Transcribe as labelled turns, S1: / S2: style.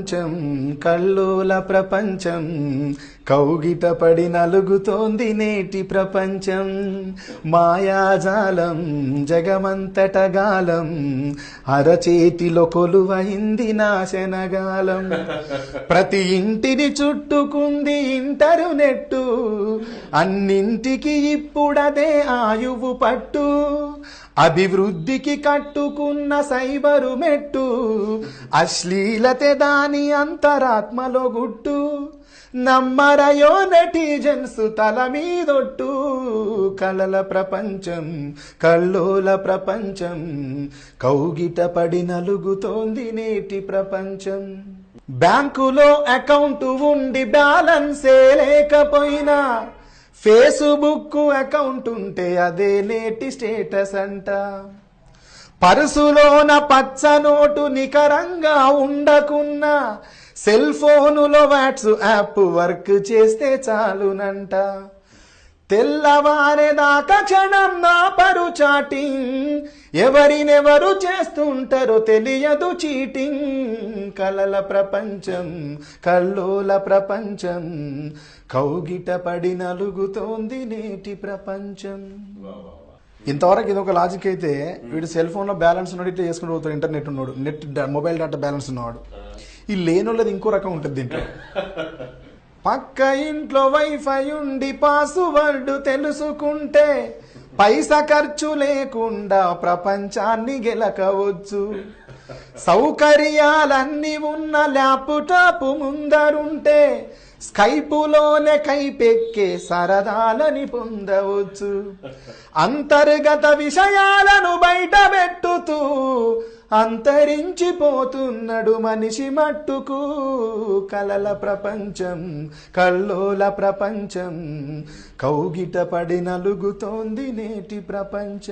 S1: ప్రపంచం కల్లోల ప్రపంచం కౌగిట పడి నలుగుతోంది నేటి ప్రపంచం మాయాజాలం జగమంతటగాలం అరచేతిలో కొలువైంది నాశనగాలం ప్రతి ఇంటిని చుట్టుకుంది ఇంటర్నెట్టు అన్నింటికి ఇప్పుడదే ఆయువు పట్టు అభివృద్ధికి కట్టుకున్న సైబరు మెట్టు అశ్లీలతే దాని అంతరాత్మలో గుట్టు నమ్మరయో నెటిజన్స్ తల మీదొట్టు కలల ప్రపంచం కల్లోల ప్రపంచం కౌగిట పడి నలుగుతోంది నేటి ప్రపంచం బ్యాంకులో అకౌంట్ ఉండి బ్యాలెన్సే లేకపోయినా ఫేస్బుక్ అకౌంట్ ఉంటే అదే నేటి స్టేటస్ అంట పర్సులోన పచ్చ నోటు నికరంగా ఉండకున్నా సెల్ ఫోనులో వాట్సాప్ వర్క్ చేస్తే చాలునంట తెల్లవారేదాకా క్షణం నా పరు చాటింగ్ ఎవరినెవరు చేస్తుంటారో తెలియదు చీటింగ్ కలల ప్రపంచం కల్లోల ప్రపంచం కౌగిట పడి నలుగుతోంది నేటి ప్రపంచం. ఇంతవరకు ఇది ఒక లాజిక్ అయితే వీడు సెల్ ఫోన్లో బ్యాలెన్స్ ఉన్నాడు ఇట్లా చేసుకుంటూ పోతాడు ఇంటర్నెట్ ఉన్నాడు నెట్ మొబైల్ డేటా బ్యాలెన్స్ ఉన్నవాడు ఈ లేనోళ్ళది ఇంకో రకం ఉంటుంది దీంట్లో పక్క ఇంట్లో వైఫై ఉండి పాస్వర్డ్ తెలుసుకుంటే పైసా ఖర్చు లేకుండా ప్రపంచాన్ని గెలకవచ్చు సౌకర్యాలన్నీ ఉన్న ల్యాప్టాప్ ముందరుంటే స్కైపులోనే కైపెక్కే సరదాలని పొందవచ్చు అంతర్గత విషయాలను బయట పెట్టుతూ అంతరించిపోతున్నాడు మనిషి మట్టుకు కలల ప్రపంచం కల్లోల ప్రపంచం కౌగిట పడి నలుగుతోంది నేటి ప్రపంచం.